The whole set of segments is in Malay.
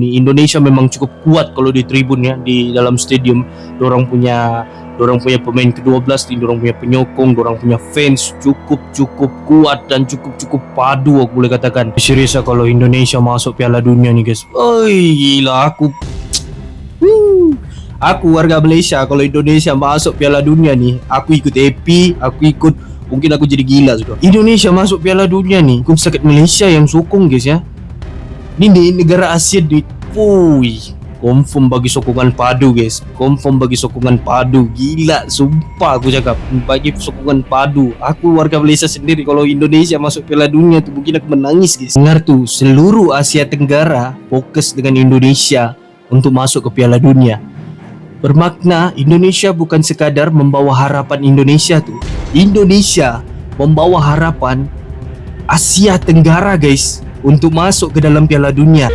Indonesia memang cukup kuat kalau di tribun ya, di dalam stadium. Dorang punya pemain ke-12, dorang punya penyokong, dorang punya fans cukup kuat dan cukup padu, aku boleh katakan. Serius kalau Indonesia masuk Piala Dunia nih guys. Oi, gila aku warga Malaysia, kalau Indonesia masuk Piala Dunia nih, aku ikut happy, mungkin aku jadi gila sudah. Indonesia masuk Piala Dunia nih, bukan setakat Malaysia yang sokong guys ya. Ini di negara Asia di confirm bagi sokongan padu guys. Gila, sumpah aku cakap, bagi sokongan padu. Aku warga Malaysia sendiri, kalau Indonesia masuk Piala Dunia tuh mungkin aku menangis guys. Dengar tuh, seluruh Asia Tenggara fokus dengan Indonesia untuk masuk ke Piala Dunia. Bermakna Indonesia bukan sekadar membawa harapan Indonesia tuh. Indonesia membawa harapan Asia Tenggara guys untuk masuk ke dalam Piala Dunia.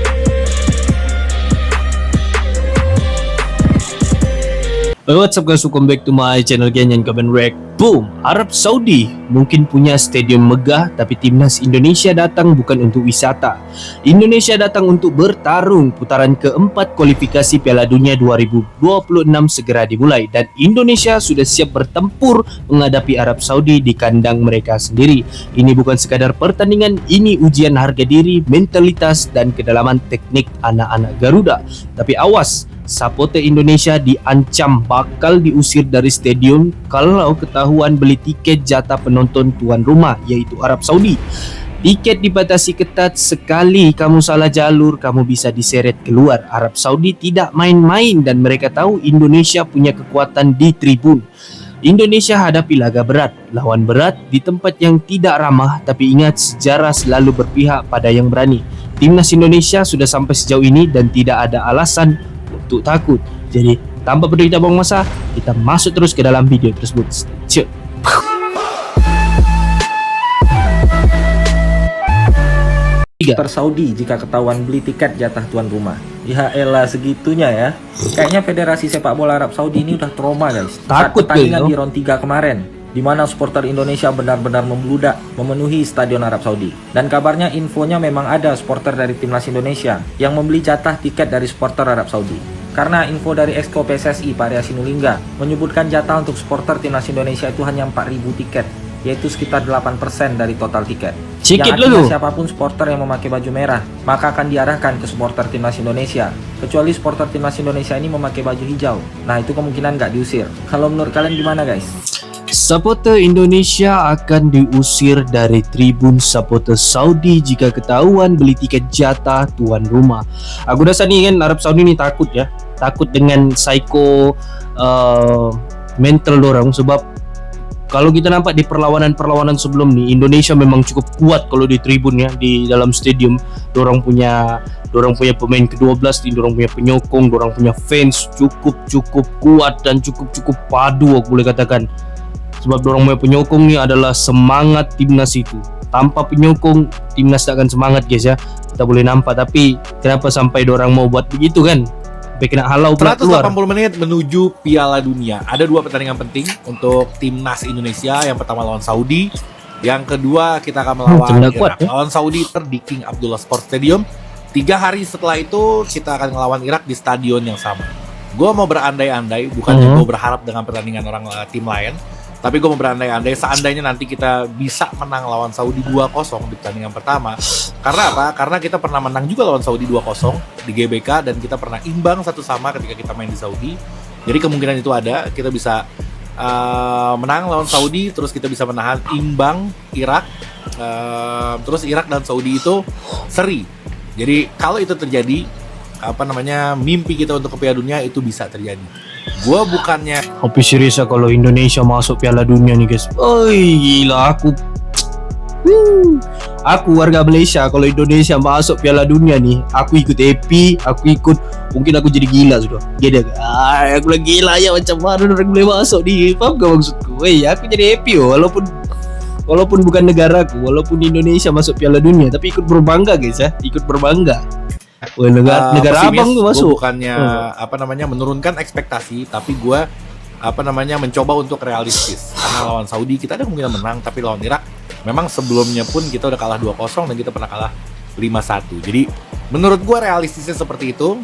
What's up guys, welcome back to my channel Genyan Kaban Rek. Boom, Arab Saudi mungkin punya stadium megah, tapi timnas Indonesia datang bukan untuk wisata. Indonesia datang untuk bertarung. Putaran keempat kualifikasi Piala Dunia 2026 segera dimulai dan Indonesia sudah siap bertempur menghadapi Arab Saudi di kandang mereka sendiri. Ini bukan sekadar pertandingan, ini ujian harga diri, mentalitas dan kedalaman teknik anak-anak Garuda. Tapi awas, supporter Indonesia diancam bakal diusir dari stadium kalau ketahuan beli tiket jatah penonton tuan rumah, yaitu Arab Saudi. Tiket dibatasi ketat, sekali kamu salah jalur, kamu bisa diseret keluar. Arab Saudi tidak main-main dan mereka tahu Indonesia punya kekuatan di tribun. Indonesia hadapi laga berat, lawan berat di tempat yang tidak ramah, tapi ingat, sejarah selalu berpihak pada yang berani. Timnas Indonesia sudah sampai sejauh ini dan tidak ada alasan untuk takut. Jadi tanpa perlu kita buang masa, kita masuk terus ke dalam video tersebut. Cek. Super Saudi jika ketahuan beli tiket jatah tuan rumah. Ya elah, segitunya ya. Kayaknya Federasi Sepak Bola Arab Saudi ini udah trauma guys. Takut pertandingan di round 3 kemarin, di mana supporter Indonesia benar-benar membludak memenuhi stadion Arab Saudi. Dan kabarnya infonya memang ada supporter dari timnas Indonesia yang membeli jatah tiket dari supporter Arab Saudi. Karena info dari Exco PSSI Pak Ria Sinulinga menyebutkan jatah untuk supporter timnas Indonesia itu hanya 4.000 tiket, yaitu sekitar 8% dari total tiket. Sikit yang artinya dulu. siapapun supporter yang memakai baju merah maka akan diarahkan ke supporter timnas Indonesia, kecuali supporter timnas Indonesia ini memakai baju hijau. Nah itu kemungkinan nggak diusir. Kalau menurut kalian gimana guys? Supporter Indonesia akan diusir dari tribun supporter Saudi jika ketahuan beli tiket jatah tuan rumah. Aku rasa nih kan Arab Saudi ni takut ya, takut dengan psycho mental dorang, sebab kalau kita nampak di perlawanan sebelum nih, Indonesia memang cukup kuat kalau di tribun ya, di dalam stadium. Dorang punya pemain ke-12, dorang punya penyokong, dorang punya fans cukup kuat dan cukup padu, aku boleh katakan. Sebab dorang punya penyokong ni adalah semangat timnas itu. Tanpa penyokong, timnas tak akan semangat guys ya. Kita boleh nampak, tapi kenapa sampai dorang mau buat begitu kan? Sampai kena halau pula keluar. 180 menit menuju Piala Dunia. Ada dua pertandingan penting untuk timnas Indonesia. Yang pertama lawan Saudi, yang kedua kita akan melawan Irak. Ya? Lawan Saudi di King Abdullah Sports Stadium. 3 hari setelah itu kita akan melawan Irak di stadion yang sama. Gue mau berandai-andai, bukannya gue berharap dengan pertandingan tim lain, tapi gue mau berandai-andai seandainya nanti kita bisa menang lawan Saudi 2-0 di pertandingan pertama. Karena apa? Karena kita pernah menang juga lawan Saudi 2-0 di GBK, dan kita pernah imbang 1-1 ketika kita main di Saudi. Jadi kemungkinan itu ada, kita bisa menang lawan Saudi, terus kita bisa menahan imbang Irak, terus Irak dan Saudi itu seri. Jadi kalau itu terjadi, mimpi kita untuk ke Piala Dunia itu bisa terjadi. Gua bukannya Tapi serius kalau Indonesia masuk Piala Dunia nih guys. Oi, gila aku warga Malaysia, kalau Indonesia masuk Piala Dunia nih, aku ikut happy, mungkin aku jadi gila sudah. Jadi aku lagi gila ya, macam mana orang boleh masuk di, paham gak maksudku? Aku jadi happy walaupun bukan negaraku, walaupun Indonesia masuk Piala Dunia, tapi ikut berbangga guys ya, ikut berbangga. Negara abang tuh masuk. Gue bukannya menurunkan ekspektasi, tapi gue mencoba untuk realistis. Karena lawan Saudi kita ada kemungkinan menang, tapi lawan Irak memang sebelumnya pun kita udah kalah 2-0 dan kita pernah kalah 5-1. Jadi Menurut gue realistisnya seperti itu.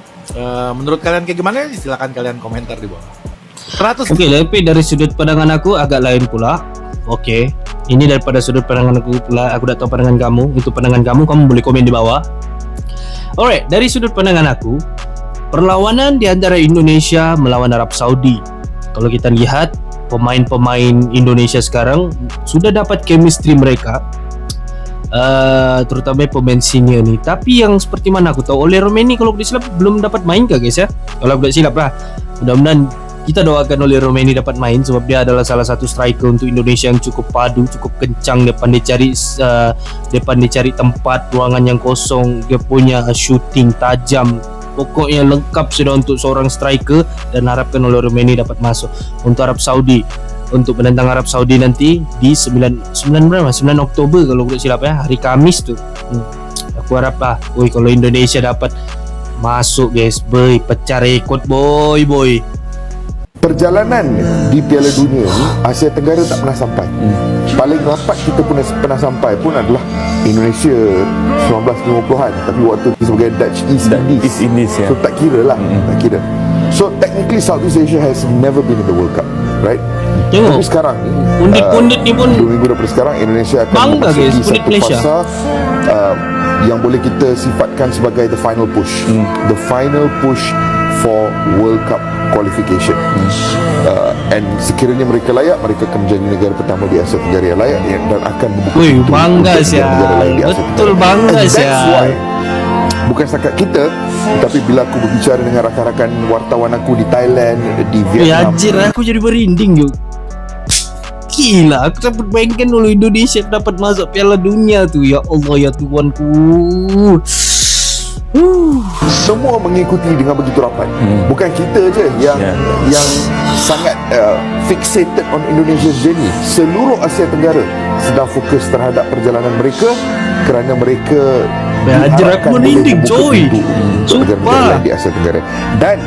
Menurut kalian kayak gimana? Silakan kalian komentar di bawah. 100. Oke, tapi dari sudut pandangan aku agak lain pula. Oke, ini daripada sudut pandangan aku pula. Aku tak tahu pandangan kamu. Itu pandangan kamu boleh komen di bawah. Alright, dari sudut pandangan aku, perlawanan di antara Indonesia melawan Arab Saudi. Kalau kita lihat pemain-pemain Indonesia sekarang sudah dapat chemistry mereka. Terutama pemain senior ni. Tapi yang seperti mana aku tahu, Ole Romeni kalau tidak silap belum dapat main ke guys ya? Kalau tidak silap lah. Mudah-mudahan kita doakan Ole Romeni dapat main sebab dia adalah salah satu striker untuk Indonesia yang cukup padu, cukup kencang. Dia pandai cari tempat ruangan yang kosong. Dia punya shooting tajam. Pokoknya lengkap sudah untuk seorang striker dan harapkan Ole Romeni dapat masuk. Untuk Arab Saudi, untuk menentang Arab Saudi nanti di 9 Oktober kalau tidak silap ya, hari Kamis tu. Aku harap lah, kalau Indonesia dapat masuk guys, boy, pecah rekod boy. Perjalanan di Piala Dunia ni Asia Tenggara tak pernah sampai. Paling rapat kita pernah sampai pun adalah Indonesia 1950-an, tapi waktu itu sebagai Dutch East Indies ya. So tak kira lah, tak kira. So technically Southeast Asia has never been in the World Cup, right? Tengok, tapi sekarang ni pundit-pundit ni pun 2 minggu daripada sekarang Indonesia akan bangga guys, memasuki pundit satu Malaysia. fasa yang boleh kita sifatkan sebagai the final push. The final push for World Cup qualification. And sekiranya mereka layak, mereka akan menjadi negara pertama di Asia Tenggara yang layak dan akan membuka Wih, pintu bangga untuk negara lain sial. di Asia Betul Tenggara. bangga And that's why sial. bukan setakat kita, tapi bila aku berbicara dengan rakan-rakan wartawan aku di Thailand, di Vietnam, Anjir, aku jadi berinding yuk. Gila, aku dapat bayangkan dulu Indonesia dapat masuk Piala Dunia tu. Ya Allah, ya Tuhanku. semua mengikuti dengan begitu rapat. Bukan kita je yang sangat fixated on Indonesia's journey. Seluruh Asia Tenggara sedang fokus terhadap perjalanan mereka kerana mereka Anjir, aku merinding coy. untuk negara-negara Sumpah. lain di Asia Tenggara. Dan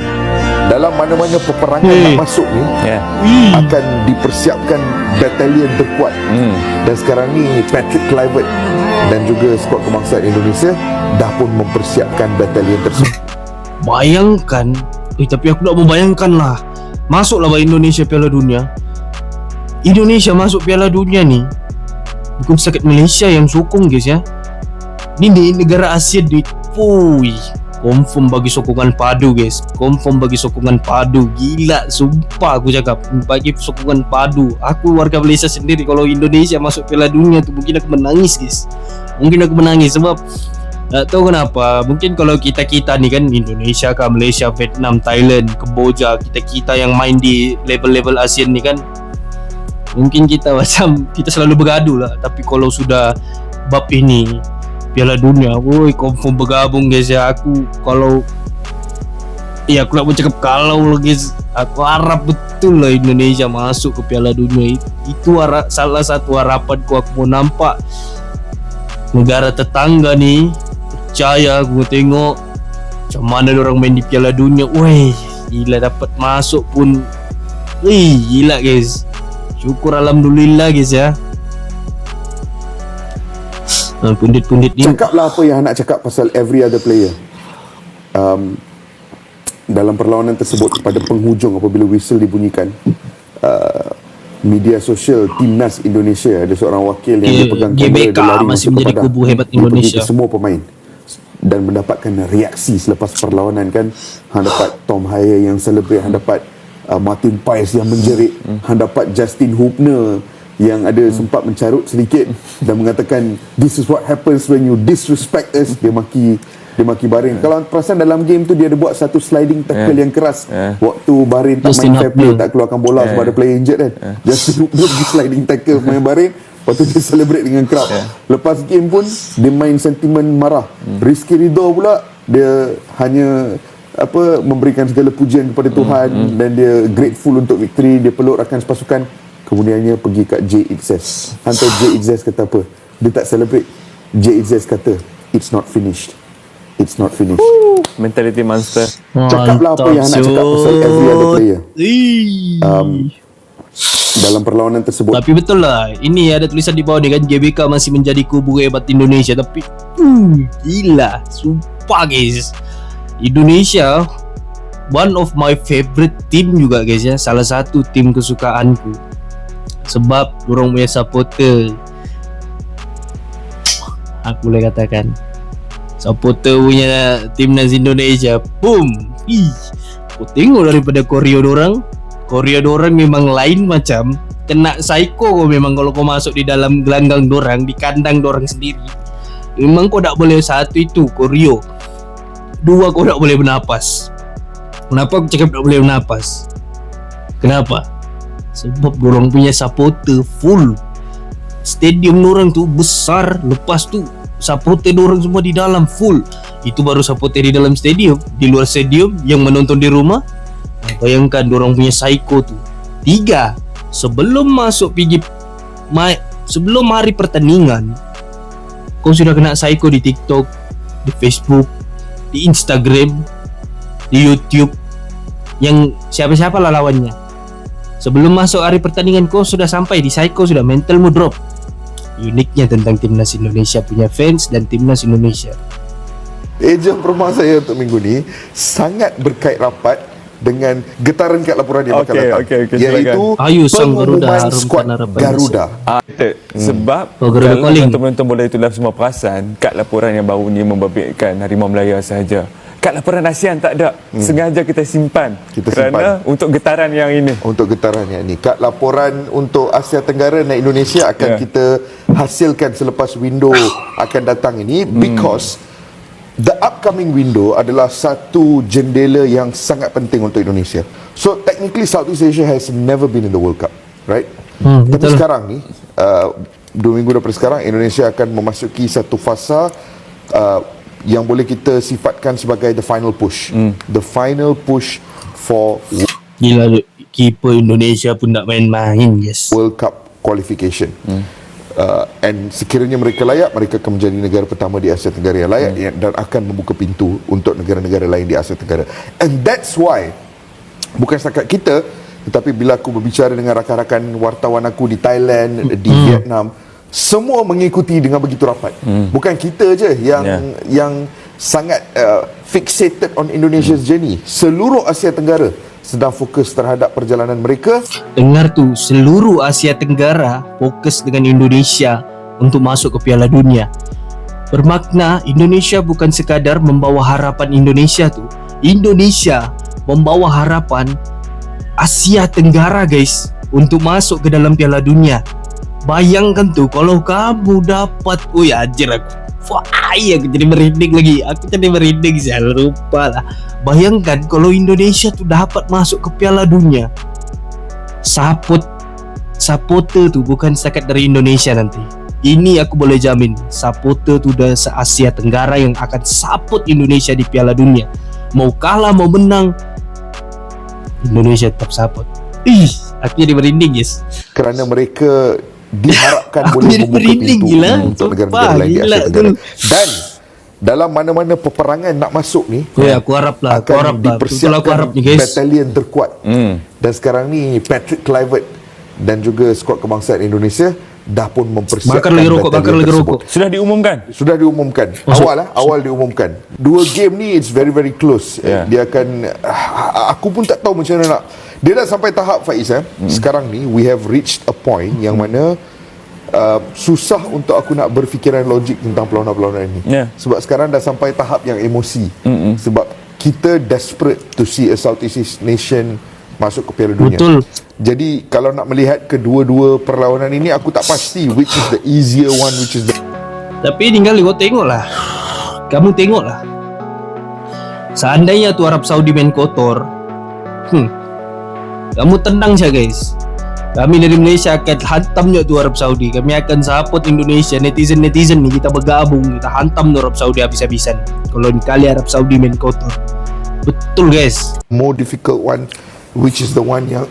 dalam mana-mana peperangan nak masuk ni akan dipersiapkan batalion terkuat. Dan sekarang ni Patrick Kluivert dan juga skuad kebangsaan Indonesia dah pun mempersiapkan batalion tersebut. Bayangkan, tapi aku tak membayangkan lah. Masuklah Indonesia Piala Dunia. Indonesia masuk Piala Dunia ni bukan setakat Malaysia yang sokong guys ya. Ni negara Asia ni, confirm bagi sokongan padu guys. Confirm bagi sokongan padu. Gila, sumpah aku cakap, bagi sokongan padu. Aku warga Malaysia sendiri, kalau Indonesia masuk Piala Dunia tu mungkin aku menangis guys. Mungkin aku menangis sebab tak tahu kenapa. Mungkin kalau kita ni kan Indonesia kah, Malaysia, Vietnam, Thailand, Kemboja, kita yang main di level-level ASEAN ni kan, mungkin kita macam kita selalu bergaduh lah. Tapi kalau sudah bab ini Piala Dunia, confirm bergabung guys ya. Aku nak bercakap kalau guys, aku harap betul lah Indonesia masuk ke Piala Dunia. Itu salah satu harapanku. Aku mau nampak negara tetangga ni, percaya aku tengok macam mana orang main di Piala Dunia. Gila, dapat masuk pun gila guys. Syukur alhamdulillah guys ya. Pundit-pundit ni, Cakaplah apa yang nak cakap pasal every other player dalam perlawanan tersebut. Pada penghujung apabila whistle dibunyikan, media sosial Timnas Indonesia, ada seorang wakil yang dipegang kamera, GBK dia lari masih masuk menjadi kepada kubu hebat dia pergi Indonesia. ke semua pemain dan mendapatkan reaksi selepas perlawanan kan. Hang dapat Tom Hyer yang celebrate, hang dapat Martin Pais yang menjerit, hang dapat Justin Hubner yang ada sempat mencarut sedikit dan mengatakan this is what happens when you disrespect us. Dia maki Bahrain. Kalau perasan dalam game tu dia ada buat satu sliding tackle yang keras waktu Bahrain tak Justin main fair play, Hubner. tak keluarkan bola sebab ada player injured kan. Justin Hubner pergi sliding tackle main Bahrain. Lepas tu dia celebrate dengan crowd. Lepas game pun dia main sentimen marah. Rizky Ridho pula dia hanya memberikan segala pujian kepada Tuhan dan dia grateful untuk victory. Dia peluk rakan sepasukan. Kemudiannya pergi kat JXS. Hantar JXS kata apa? Dia tak celebrate. JXS kata it's not finished. It's not finished. Mentality monster. Cakaplah apa yang nak cakap pasal every other player dalam perlawanan tersebut. Tapi betul lah, ini ada tulisan di bawah ni kan, GBK masih menjadi kubu hebat Indonesia. Tapi gila, sumpah Sumpah guys, Indonesia one of my favorite team juga guys ya. Salah satu tim kesukaanku. Sebab dorang punya supporter, aku boleh katakan supporter punya timnas Indonesia, boom. Kau tengok daripada koreo dorang memang lain macam. Kena psycho kau memang kalau kau masuk di dalam gelanggang dorang, di kandang dorang sendiri. Memang kau tak boleh satu itu koreo. Dua, kau tak boleh bernapas. Kenapa aku cakap tak boleh bernapas? Kenapa? Sebab dorang punya supporter full. Stadium dorang tu besar. Lepas tu supporter dorang semua di dalam full. Itu baru supporter di dalam stadium. Di luar stadium yang menonton di rumah, bayangkan dorang punya psycho tu. 3, sebelum masuk sebelum hari pertandingan, kau sudah kena psycho di TikTok, di Facebook, di Instagram, di YouTube, yang siapa-siapa lah lawannya. Sebelum masuk hari pertandingan, kau sudah sampai di psycho, sudah mentalmu drop. Uniknya tentang timnas Indonesia punya fans dan timnas Indonesia. Ejen permah saya untuk minggu ni sangat berkait rapat dengan getaran kat laporan yang bakal datang, iaitu Ayu sang Garuda pengumuman harumkan skuad harapan Garuda. Sebab Garuda kalau calling. penonton bola itulah semua perasan, kad laporan yang baru ni membabitkan Harimau Melaya sahaja. Kad laporan ASEAN tak ada. Sengaja kita simpan kerana untuk getaran yang ini. Untuk getaran yang ini, kad laporan untuk Asia Tenggara dan Indonesia akan kita hasilkan selepas window akan datang ini, because the upcoming window adalah satu jendela yang sangat penting untuk Indonesia. So technically Southeast Asia has never been in the World Cup, right? Tapi betul. sekarang ni 2 minggu daripada sekarang, Indonesia akan memasuki satu fasa yang boleh kita sifatkan sebagai the final push. The final push for Gila, keeper Indonesia pun tak main-main guys. World Cup qualification. And sekiranya mereka layak, mereka akan menjadi negara pertama di Asia Tenggara yang layak dan akan membuka pintu untuk negara-negara lain di Asia Tenggara. And that's why, bukan setakat kita, tetapi bila aku berbicara dengan rakan-rakan wartawan aku di Thailand, di Vietnam, semua mengikuti dengan begitu rapat. Bukan kita je yang sangat fixated on Indonesia's journey. Seluruh Asia Tenggara sedang fokus terhadap perjalanan mereka. Dengar tu, seluruh Asia Tenggara fokus dengan Indonesia untuk masuk ke Piala Dunia. Bermakna Indonesia bukan sekadar membawa harapan Indonesia tu. Indonesia membawa harapan Asia Tenggara guys untuk masuk ke dalam Piala Dunia. Bayangkan tu kalau kamu dapat, anjir aku. Aku jadi merinding lagi. Aku jadi merinding sih, lupa lah. Bayangkan kalau Indonesia tu dapat masuk ke Piala Dunia. Supporter tu bukan setakat dari Indonesia nanti. Ini aku boleh jamin, supporter tu dari se-Asia Tenggara yang akan support Indonesia di Piala Dunia. Mau kalah mau menang, Indonesia tetap support. Aku jadi merinding guys. Kerana mereka diharapkan boleh jadi membuka merinding, pintu gila. untuk negara-negara Sumpah, lain di gila Asia Tenggara. tu. Dan dalam mana-mana peperangan nak masuk ni, Aku harap lah, akan Betul aku dipersiapkan harap ni guys. batalion terkuat. Dan sekarang ni Patrick Kluivert dan juga skuad kebangsaan Indonesia dah pun mempersiapkan Bakar lagi rokok, batalion tersebut. Sudah diumumkan. Sudah diumumkan. Awal diumumkan. Dua game ni it's very very close. Dia akan aku pun tak tahu macam mana nak. Dia dah sampai tahap Faiz sekarang ni we have reached a point yang mana susah untuk aku nak berfikiran logik tentang perlawanan-perlawanan ini. Sebab sekarang dah sampai tahap yang emosi. Sebab kita desperate to see a Southeast Asia nation masuk ke Piala Dunia. Betul. Jadi kalau nak melihat kedua-dua perlawanan ini, aku tak pasti which is the easier one, which is the... Tapi tinggal kau tengoklah. Kamu tengoklah. Seandainya tu Arab Saudi main kotor, kamu tendang saja guys. Kami dari Malaysia akan hantam je tu Arab Saudi. Kami akan support Indonesia. Netizen ni kita bergabung, kita hantam tu Arab Saudi habis-habisan. Kalau kali Arab Saudi main kotor. Betul guys. more difficult one, which is the one yang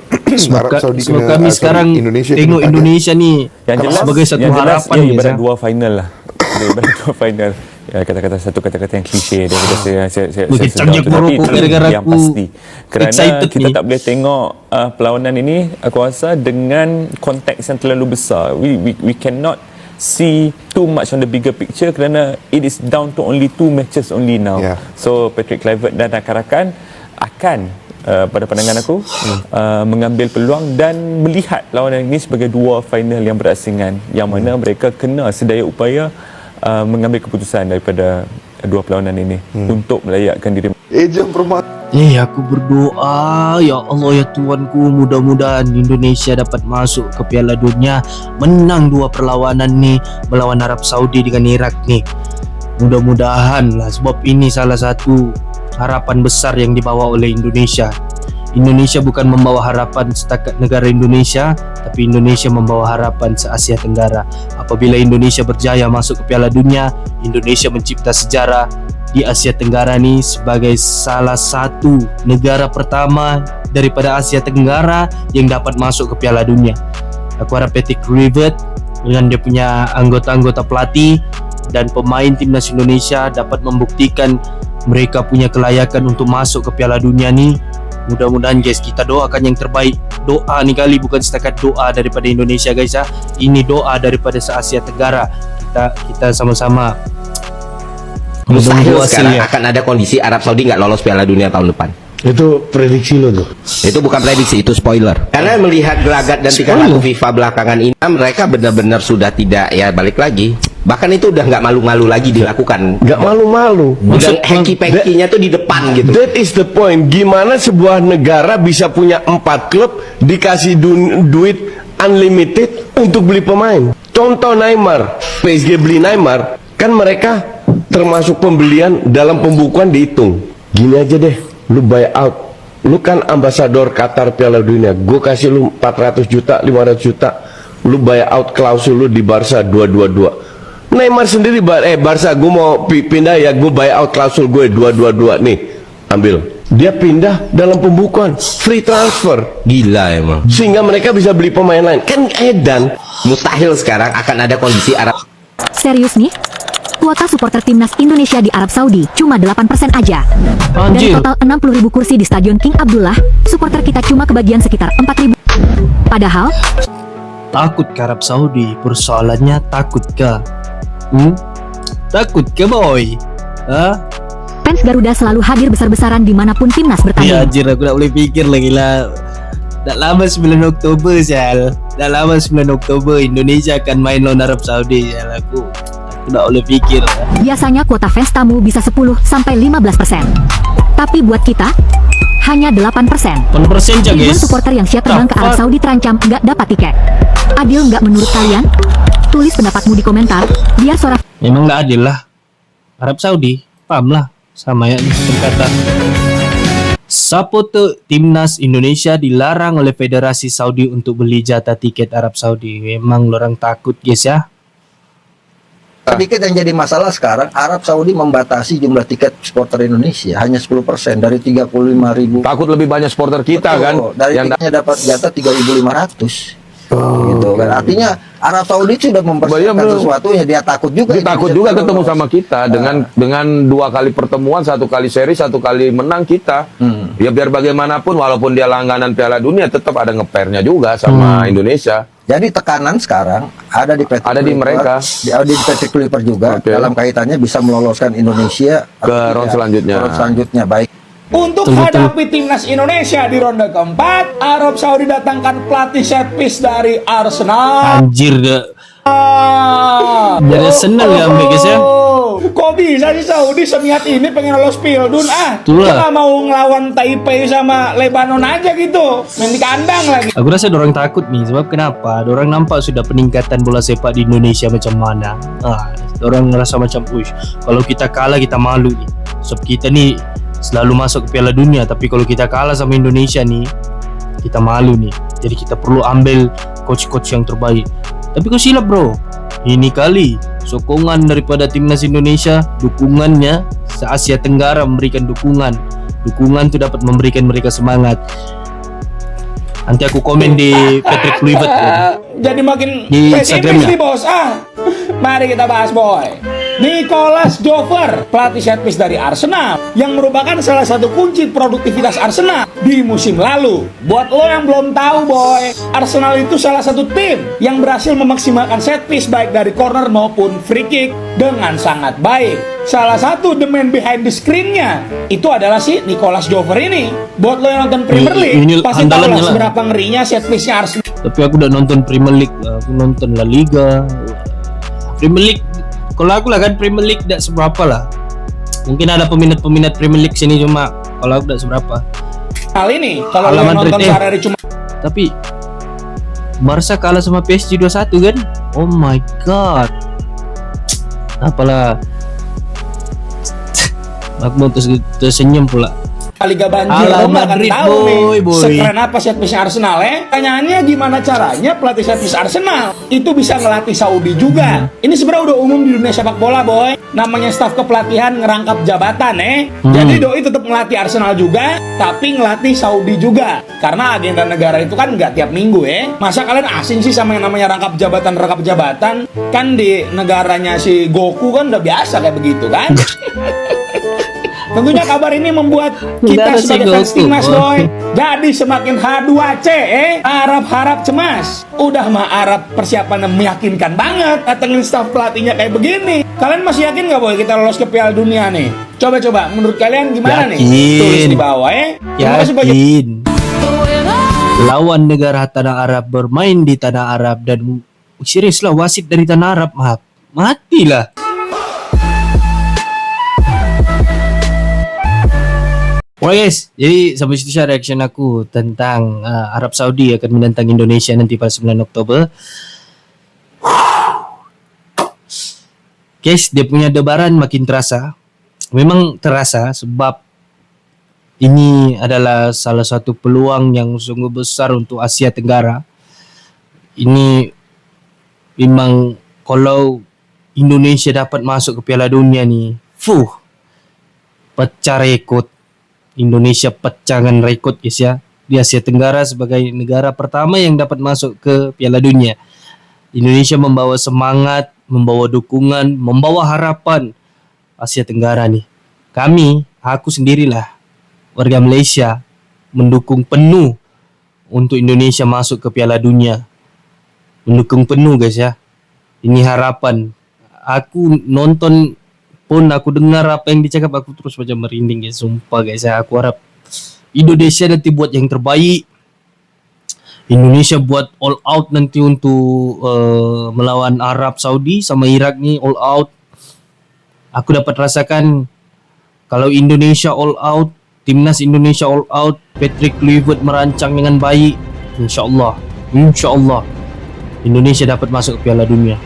Arab Saudi kena, kami sekarang Indonesia tengok kena Indonesia ni Yang jelas, sebagai satu yang jelas harapan ia guys. ibarat dua final lah. Dia ibarat dua final. Kata-kata satu kata-kata yang klise daripada saya Kecangnya sedar. rokok Tapi gara-gara yang aku pasti kerana excited kita ni. tak boleh tengok perlawanan ini, aku rasa dengan konteks yang terlalu besar. We cannot see too much on the bigger picture kerana it is down to only 2 matches only now. So Patrick Kluivert dan rakan-rakan akan pada pandangan aku mengambil peluang dan melihat lawanan ini sebagai dua final yang berasingan yang mana mereka kena sedaya upaya mengambil keputusan daripada dua perlawanan ini untuk melayakkan diri. Ejen permata. Aku berdoa, ya Allah ya Tuanku, mudah-mudahan Indonesia dapat masuk ke Piala Dunia, menang dua perlawanan nih melawan Arab Saudi dengan Irak nih. Mudah-mudahan lah, sebab ini salah satu harapan besar yang dibawa oleh Indonesia. Indonesia bukan membawa harapan setakat negara Indonesia, tapi Indonesia membawa harapan se-Asia Tenggara. Apabila Indonesia berjaya masuk ke Piala Dunia, Indonesia mencipta sejarah di Asia Tenggara ni sebagai salah satu negara pertama daripada Asia Tenggara yang dapat masuk ke Piala Dunia. Aku harap Patrick Kluivert dengan dia punya anggota-anggota pelatih dan pemain timnas Indonesia dapat membuktikan mereka punya kelayakan untuk masuk ke Piala Dunia ni. Mudah-mudahan guys, kita doakan yang terbaik. Doa ni kali bukan setakat doa daripada Indonesia guys ya. Ini doa daripada se-Asia Tenggara. Kita sama-sama mustahil sekarang akan ada kondisi Arab Saudi nggak lolos Piala Dunia tahun depan. Itu prediksi lo tuh. Itu bukan prediksi, itu spoiler. Karena melihat gelagat dan tingkah laku FIFA belakangan ini, mereka benar-benar sudah tidak, ya balik lagi. Bahkan itu udah nggak malu-malu lagi dilakukan. Nggak malu-malu. Udah hengki-pengkinya tuh di depan gitu. That is the point. Gimana sebuah negara bisa punya 4 klub dikasih duit unlimited untuk beli pemain. Contoh Neymar, PSG beli Neymar, kan mereka termasuk pembelian dalam pembukuan dihitung. Gini aja deh, lu buy out, lu kan ambasador Qatar Piala Dunia, gue kasih lu 400 juta, 500 juta, lu buy out klausul lu di Barca 222. Neymar sendiri Barca, gue mau pindah ya, gue buy out klausul gue 222 nih, ambil. Dia pindah dalam pembukuan, free transfer. Gila emang. Sehingga mereka bisa beli pemain lain. Kan edan. Mustahil sekarang akan ada kondisi Arab. Serius nih? Kuota supporter timnas Indonesia di Arab Saudi cuma 8% aja. Dari total 60.000 kursi di Stadion King Abdullah, supporter kita cuma kebagian sekitar 4.000. Padahal takut ke Arab Saudi, persoalannya takut ke? Takut ke boy? Fans Garuda selalu hadir besar-besaran dimanapun timnas bertanding. Ya anjir, aku tak boleh fikir lagi lah. Tak lama 9 Oktober Syal. Tak lama 9 Oktober Indonesia akan main lawan Arab Saudi Syal. Aku tak boleh fikir. Biasanya kuota fans tamu bisa 10-15%. Tapi buat kita hanya 8%. 8% aja Ribuan guys. supporter yang siap terbang ke Arab Saudi terancam nggak dapat tiket. Adil nggak menurut kalian? Tulis pendapatmu di komentar biar suara. Memang nggak adil lah. Arab Saudi, paham lah. Sama ya kata. Supporter timnas Indonesia dilarang oleh Federasi Saudi untuk beli jatah tiket Arab Saudi. Memang orang takut guys ya. Tiket yang jadi masalah sekarang, Arab Saudi membatasi jumlah tiket supporter Indonesia hanya 10% dari 35.000. Takut lebih banyak supporter kita. Betul, kan dari yang dapat jatah 3.500. Gitu kan. Artinya Arab Saudi sudah mempersiapkan sesuatu yang dia takut juga. Dia takut juga ketemu sama kita dengan 2 kali pertemuan, 1 kali seri, 1 kali menang kita. Ya biar bagaimanapun walaupun dia langganan Piala Dunia tetap ada ngepernya juga sama Indonesia. Jadi tekanan sekarang ada di Patrick Kluivert, di mereka, di Patrick Kluivert juga dalam kaitannya bisa meloloskan Indonesia ke round selanjutnya. Baik. Untuk hadapi timnas Indonesia di ronde keempat, Arab Saudi datangkan pelatih set piece dari Arsenal. Anjir gak? Jadi senang ya guys ya. Kok bisa sih Saudi seniat ini pengen lolos Pildun Itulah. Dia gak mau ngelawan Taipei sama Lebanon aja gitu, main di kandang lagi. Aku rasa dorang takut nih, sebab kenapa? Dorang nampak sudah peningkatan bola sepak di Indonesia macam mana. Dorang ngerasa macam, kalau kita kalah kita malu nih. Sebab kita nih selalu masuk ke Piala Dunia, tapi kalau kita kalah sama Indonesia nih, kita malu nih. Jadi kita perlu ambil coach-coach yang terbaik. Tapi kau silap bro, ini kali sokongan daripada timnas Indonesia, dukungannya se-Asia Tenggara memberikan dukungan itu dapat memberikan mereka semangat. Nanti aku komen di Patrick Kluivert Jadi makin di Instagramnya. bos. Mari kita bahas boy. Nicolas Jover, pelatih setpiece dari Arsenal, yang merupakan salah satu kunci produktivitas Arsenal di musim lalu. Buat lo yang belum tahu boy, Arsenal itu salah satu tim yang berhasil memaksimalkan setpiece baik dari corner maupun free kick dengan sangat baik. Salah satu the man behind the screen-nya itu adalah si Nicolas Jover ini. Buat lo yang nonton Premier League pasti tahu lah seberapa ngerinya setpiece-nya Arsenal. Tapi aku udah nonton Premier League, aku nonton La Liga. Premier League, kalau aku lah kan Premier League tidak seberapa lah. Mungkin ada peminat-peminat Premier League sini, cuma kalau aku tidak seberapa. Hal ini kalau lo nonton sehari-hari cuma. Tapi Barca kalah sama PSG 2-1 kan? Oh my god. Apalah. Aku mau tersenyum pula. Liga banjir, lo nggak akan tahu nih sekeren apa setpiece Arsenal ya. Pertanyaannya gimana caranya pelatih setpiece Arsenal itu bisa ngelatih Saudi juga. Ini sebenarnya udah umum di dunia sepak bola boy. Namanya staf kepelatihan ngerangkap jabatan Jadi doi tetap ngelatih Arsenal juga, tapi ngelatih Saudi juga. Karena agenda negara itu kan nggak tiap minggu Masa kalian asing sih sama yang namanya rangkap jabatan? Kan di negaranya si Goku kan udah biasa kayak begitu kan. Tentunya kabar ini membuat kita sebagai fans timnas boy jadi semakin H2C harap cemas. Udah mah Arab persiapannya meyakinkan banget, datengin staf pelatihnya kayak begini. Kalian masih yakin gak boy kita lolos ke Piala Dunia nih? Coba menurut kalian gimana nih? Tulis di bawah Yakin. Lawan negara tanah Arab, bermain di tanah Arab, dan serius lah wasit dari tanah Arab, matilah. Oke guys, jadi sampai situ saja reaction aku tentang Arab Saudi akan menentang Indonesia nanti pada 9 Oktober. Guys, dia punya debaran makin terasa. Memang terasa sebab ini adalah salah satu peluang yang sungguh besar untuk Asia Tenggara. Ini memang kalau Indonesia dapat masuk ke Piala Dunia nih, pecah rekod. Indonesia pecahkan rekod guys ya di Asia Tenggara sebagai negara pertama yang dapat masuk ke Piala Dunia. Indonesia membawa semangat, membawa dukungan, membawa harapan Asia Tenggara nih. Aku sendirilah warga Malaysia mendukung penuh untuk Indonesia masuk ke Piala Dunia. Mendukung penuh guys ya. Ini harapan. Aku nonton pun aku dengar apa yang dicakap, aku terus macam merinding guys, sumpah guys. Aku harap Indonesia nanti buat yang terbaik. Indonesia buat all out nanti untuk melawan Arab Saudi sama Irak nih, all out. Aku dapat rasakan kalau Indonesia all out, timnas Indonesia all out, Patrick Kluivert merancang dengan baik, insyaallah Indonesia dapat masuk ke Piala Dunia.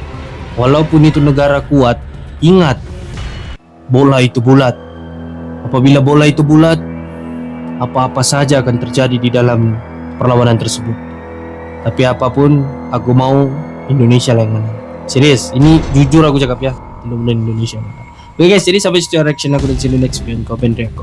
Walaupun itu negara kuat, ingat bola itu bulat. Apabila bola itu bulat, apa-apa saja akan terjadi di dalam perlawanan tersebut. Tapi apapun, aku mau Indonesia lah yang menang. Serius, ini jujur aku cakap ya. Mudah-mudahan Indonesia menang. Oke guys, jadi sampai situ reaction aku, dan see you next video. Comment, react,